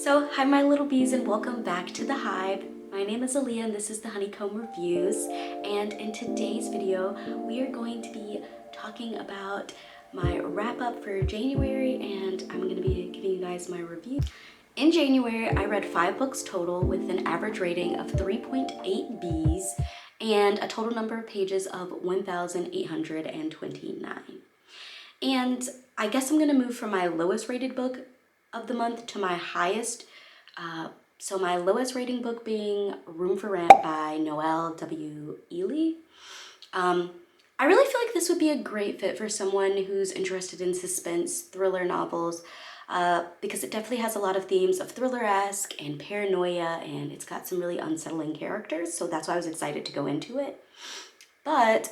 So, hi my little bees and welcome back to the Hive. My name is Aaliyah and this is the Honeycomb Reviews, and in today's video we are going to be talking about my wrap up for January, and I'm going to be giving you guys my review. In January I read 5 books total with an average rating of 3.8 Bs and a total number of pages of 1,829. And I guess I'm going to move from my lowest rated book of the month to my highest. So my lowest rating book being Room for Rent by Noelle W. Ely. I really feel like this would be a great fit for someone who's interested in suspense thriller novels, because it definitely has a lot of themes of thriller-esque and paranoia, and it's got some really unsettling characters, so that's why I was excited to go into it. But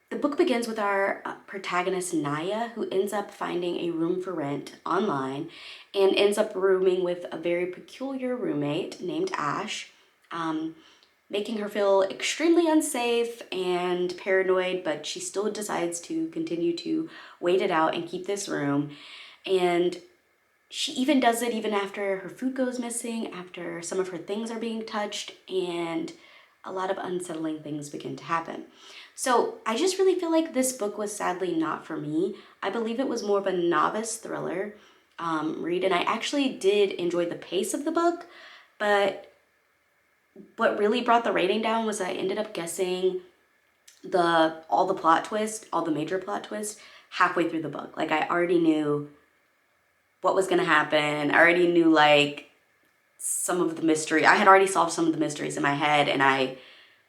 the book begins with our protagonist Naya, who ends up finding a room for rent online and ends up rooming with a very peculiar roommate named Ash, making her feel extremely unsafe and paranoid, but she still decides to continue to wait it out and keep this room. And she even does it even after her food goes missing, after some of her things are being touched, and a lot of unsettling things begin to happen. So I just really feel like this book was sadly not for me. I believe it was more of a novice thriller read, and I actually did enjoy the pace of the book, but what really brought the rating down was I ended up guessing all the major plot twists halfway through the book. Like, I already knew what was gonna happen. I already knew like some of the mystery. I had already solved some of the mysteries in my head, and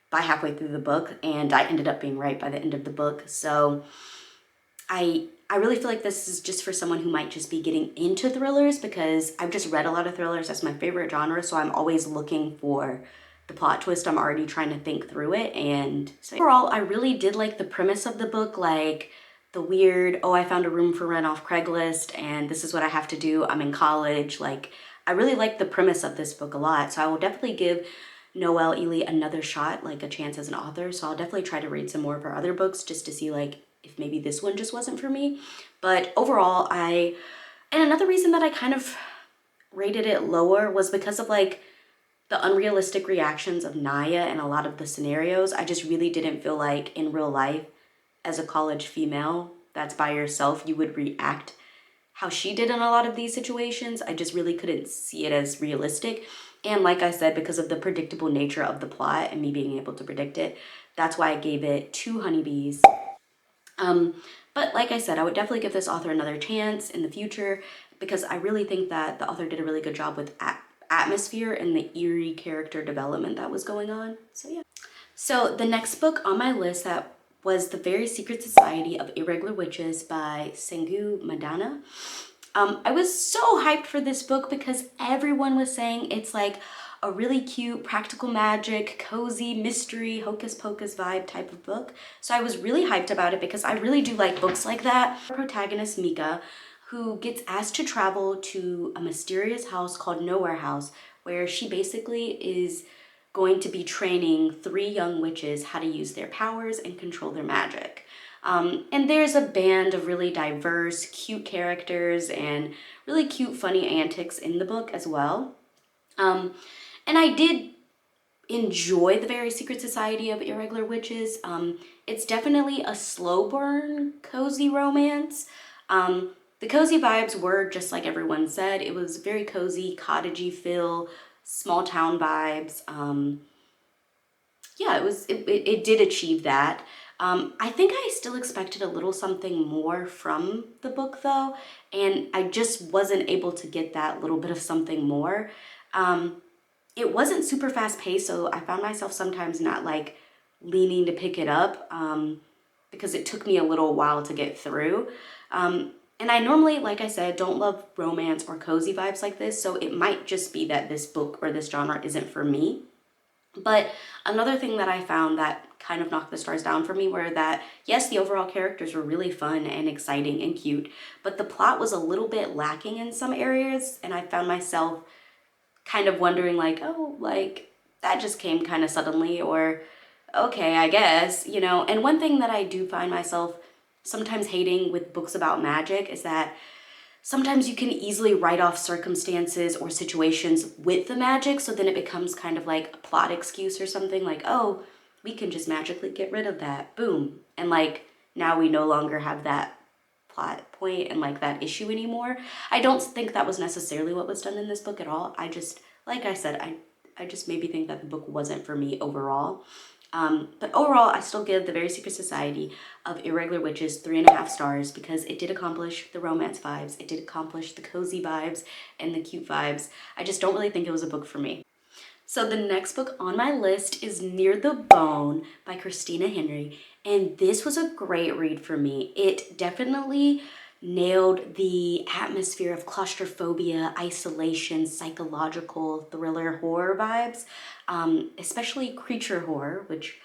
by halfway through the book, and I ended up being right by the end of the book. So I really feel like this is just for someone who might just be getting into thrillers, because I've just read a lot of thrillers. That's my favorite genre, so I'm always looking for the plot twist. I'm already trying to think through it. And so overall, I really did like the premise of the book, like the weird, oh, I found a room for rent off Craigslist and this is what I have to do, I'm in college. Like, I really like the premise of this book a lot, so I will definitely give Noelle Ely another shot, like a chance as an author. So I'll definitely try to read some more of her other books just to see like if maybe this one just wasn't for me. But overall, and another reason that I kind of rated it lower was because of like the unrealistic reactions of Naya and a lot of the scenarios. I just really didn't feel like in real life, as a college female that's by yourself, you would react how she did in a lot of these situations. I just really couldn't see it as realistic. And like I said, because of the predictable nature of the plot and me being able to predict it, that's why I gave it 2 honeybees. But like I said, I would definitely give this author another chance in the future, because I really think that the author did a really good job with atmosphere and the eerie character development that was going on. So yeah. So the next book on my list that was The Very Secret Society of Irregular Witches by Sengu Madana. I was so hyped for this book because everyone was saying it's like a really cute practical magic, cozy mystery, hocus pocus vibe type of book. So I was really hyped about it because I really do like books like that. Our protagonist Mika, who gets asked to travel to a mysterious house called Nowhere House, where she basically is going to be training 3 young witches how to use their powers and control their magic. And there's a band of really diverse, cute characters and really cute, funny antics in the book as well. And I did enjoy The Very Secret Society of Irregular Witches. It's definitely a slow burn, cozy romance. The cozy vibes were just like everyone said. It was very cozy, cottagey feel, small town vibes. Yeah, it did achieve that. I think I still expected a little something more from the book though, and I just wasn't able to get that little bit of something more. It wasn't super fast paced, so I found myself sometimes not like leaning to pick it up, because it took me a little while to get through. And I normally, like I said, don't love romance or cozy vibes like this, so it might just be that this book or this genre isn't for me. But another thing that I found that kind of knocked the stars down for me were that, yes, the overall characters were really fun and exciting and cute, but the plot was a little bit lacking in some areas, and I found myself kind of wondering like, oh, like that just came kind of suddenly, or okay, I guess, you know. And one thing that I do find myself sometimes hating with books about magic is that sometimes you can easily write off circumstances or situations with the magic, so then it becomes kind of like a plot excuse or something, like, oh, we can just magically get rid of that, boom. And like, now we no longer have that plot point and like that issue anymore. I don't think that was necessarily what was done in this book at all. I just, like I said, I just maybe think that the book wasn't for me overall. But overall, I still give The Very Secret Society of Irregular Witches 3.5 stars because it did accomplish the romance vibes, it did accomplish the cozy vibes and the cute vibes. I just don't really think it was a book for me. So the next book on my list is Near the Bone by Christina Henry, and this was a great read for me. It definitely nailed the atmosphere of claustrophobia, isolation, psychological thriller horror vibes, especially creature horror, which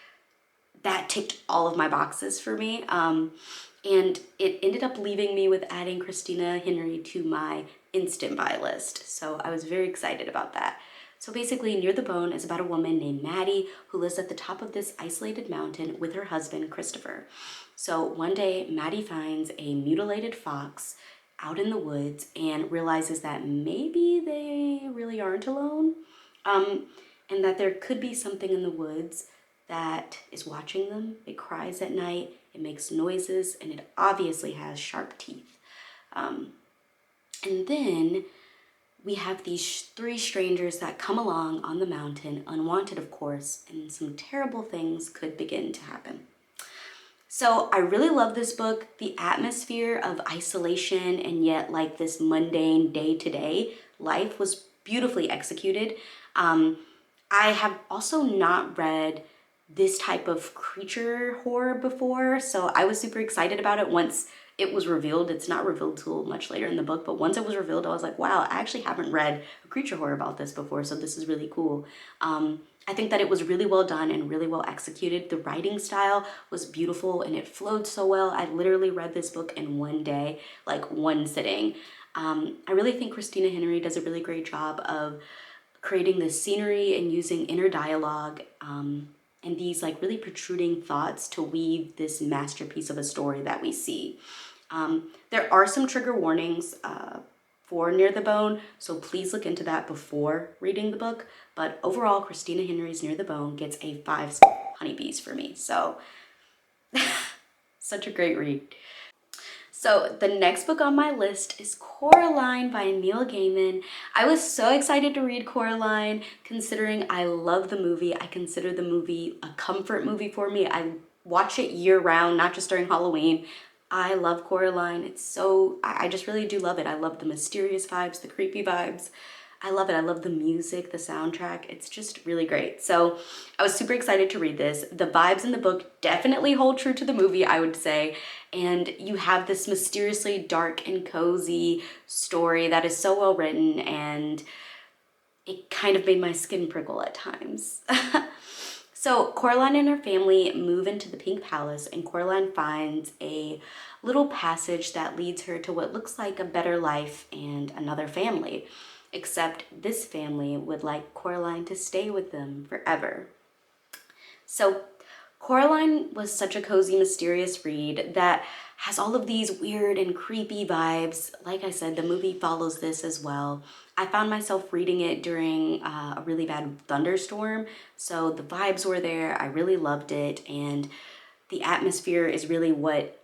that ticked all of my boxes for me. And it ended up leaving me with adding Christina Henry to my instant buy list. So I was very excited about that. So basically, Near the Bone is about a woman named Maddie who lives at the top of this isolated mountain with her husband, Christopher. So one day, Maddie finds a mutilated fox out in the woods and realizes that maybe they really aren't alone, and that there could be something in the woods that is watching them. It cries at night, it makes noises, and it obviously has sharp teeth. And then we have these three strangers that come along on the mountain, unwanted of course, and some terrible things could begin to happen. So I really love this book. The atmosphere of isolation and yet like this mundane day-to-day life was beautifully executed. I have also not read this type of creature horror before, so I was super excited about it once it was revealed. It's not revealed till much later in the book, but once it was revealed, I was like, wow, I actually haven't read a creature horror about this before, so this is really cool. I think that it was really well done and really well executed. The writing style was beautiful and it flowed so well. I literally read this book in one day, like one sitting. I really think Christina Henry does a really great job of creating this scenery and using inner dialogue and these like really protruding thoughts to weave this masterpiece of a story that we see. There are some trigger warnings for Near the Bone, so please look into that before reading the book. But overall, Christina Henry's Near the Bone gets a 5 honeybees for me. So such a great read. So the next book on my list is Coraline by Neil Gaiman. I was so excited to read Coraline, considering I love the movie. I consider the movie a comfort movie for me. I watch it year round, not just during Halloween. I love Coraline. It's so, I just really do love it. I love the mysterious vibes, the creepy vibes. I love it. I love the music, the soundtrack. It's just really great. So I was super excited to read this. The vibes in the book definitely hold true to the movie, I would say. And you have this mysteriously dark and cozy story that is so well written, and it kind of made my skin prickle at times. So Coraline and her family move into the Pink Palace, and Coraline finds a little passage that leads her to what looks like a better life and another family. Except this family would like Coraline to stay with them forever. So Coraline was such a cozy, mysterious read that has all of these weird and creepy vibes. Like I said, the movie follows this as well. I found myself reading it during a really bad thunderstorm, so the vibes were there. I really loved it, and the atmosphere is really what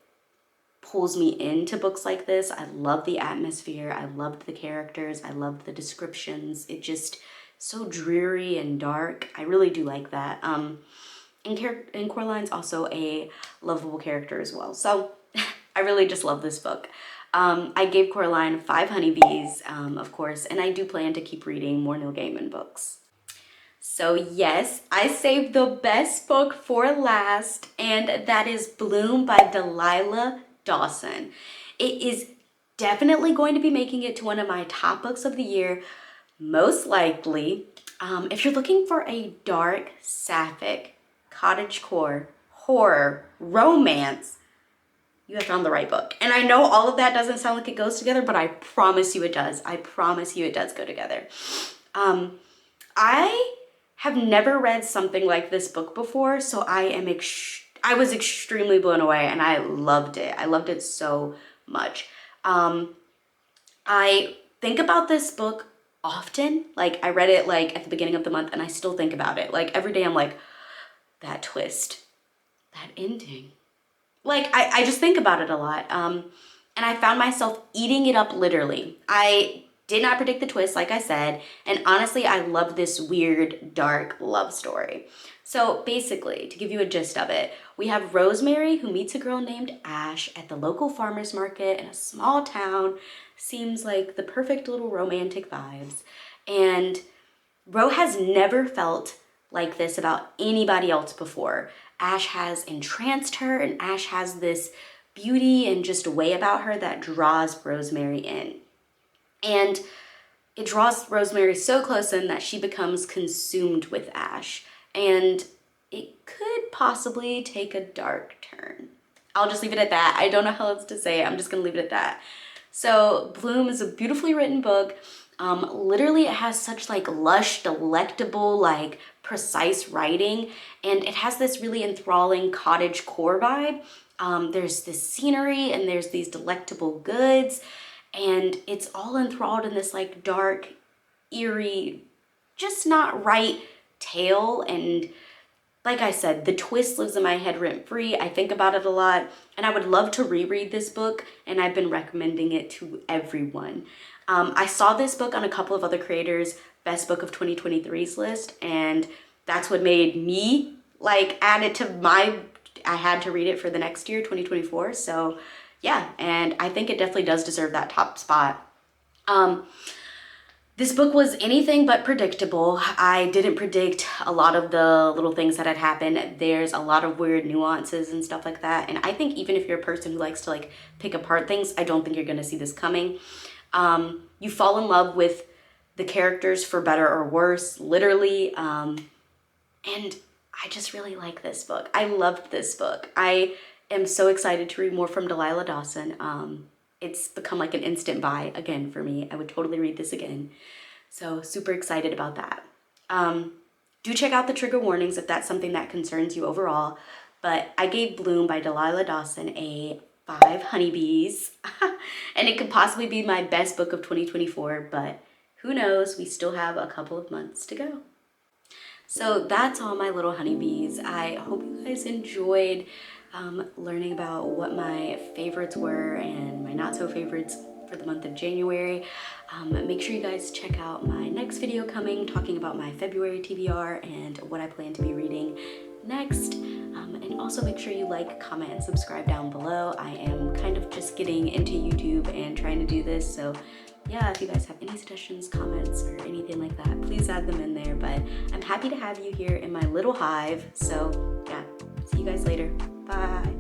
pulls me into books like this. I love the atmosphere. I loved the characters. I loved the descriptions. It just so dreary and dark. I really do like that. And Coraline's also a lovable character as well. So I really just love this book. I gave Coraline 5 honeybees, of course, and I do plan to keep reading more Neil Gaiman books. So yes, I saved the best book for last, and that is Bloom by Delilah Dawson. It is definitely going to be making it to one of my top books of the year, most likely. If you're looking for a dark, sapphic, cottagecore, horror, romance, you have found the right book. And I know all of that doesn't sound like it goes together, but I promise you it does. I promise you it does go together. I have never read something like this book before, so I was extremely blown away, and I loved it. I loved it so much. I think about this book often. Like, I read it like at the beginning of the month and I still think about it. Like, every day I'm like, that twist, that ending. Like, I just think about it a lot. And I found myself eating it up literally. I did not predict the twist, like I said, and honestly, I love this weird, dark love story. So basically, to give you a gist of it, we have Rosemary who meets a girl named Ash at the local farmer's market in a small town. Seems like the perfect little romantic vibes. And Ro has never felt like this about anybody else before. Ash has entranced her, and Ash has this beauty and just a way about her that draws Rosemary in. And it draws Rosemary so close in that she becomes consumed with Ash. And it could possibly take a dark turn. I'll just leave it at that. I don't know how else to say it. I'm just gonna leave it at that. So Bloom is a beautifully written book. Literally it has such like lush, delectable, like precise writing, and it has this really enthralling cottage core vibe. There's this scenery and there's these delectable goods, and it's all enthralled in this like dark, eerie, just not right tale. And like I said, the twist lives in my head rent free. I think about it a lot, and I would love to reread this book, and I've been recommending it to everyone. I saw this book on a couple of other creators' best book of 2023's list, and that's what made me like add it to my, I had to read it for the next year, 2024. So yeah, and I think it definitely does deserve that top spot. This book was anything but predictable. I didn't predict a lot of the little things that had happened. There's a lot of weird nuances and stuff like that. And I think even if you're a person who likes to like pick apart things, I don't think you're gonna see this coming. You fall in love with the characters for better or worse, literally. And I just really like this book. I loved this book. I am so excited to read more from Delilah Dawson. It's become like an instant buy again for me. I would totally read this again. So super excited about that. Do check out the trigger warnings if that's something that concerns you overall. But I gave Bloom by Delilah Dawson a 5 honeybees. And it could possibly be my best book of 2024, but who knows? We still have a couple of months to go. So that's all my little honeybees. I hope you guys enjoyed learning about what my favorites were and my not so favorites for the month of January. Make sure you guys check out my next video coming, talking about my February TBR and what I plan to be reading next. And also make sure you like, comment, and subscribe down below. I am kind of just getting into YouTube and trying to do this, so yeah, if you guys have any suggestions, comments, or anything like that, please add them in there. But I'm happy to have you here in my little hive. So yeah, see you guys later. Bye.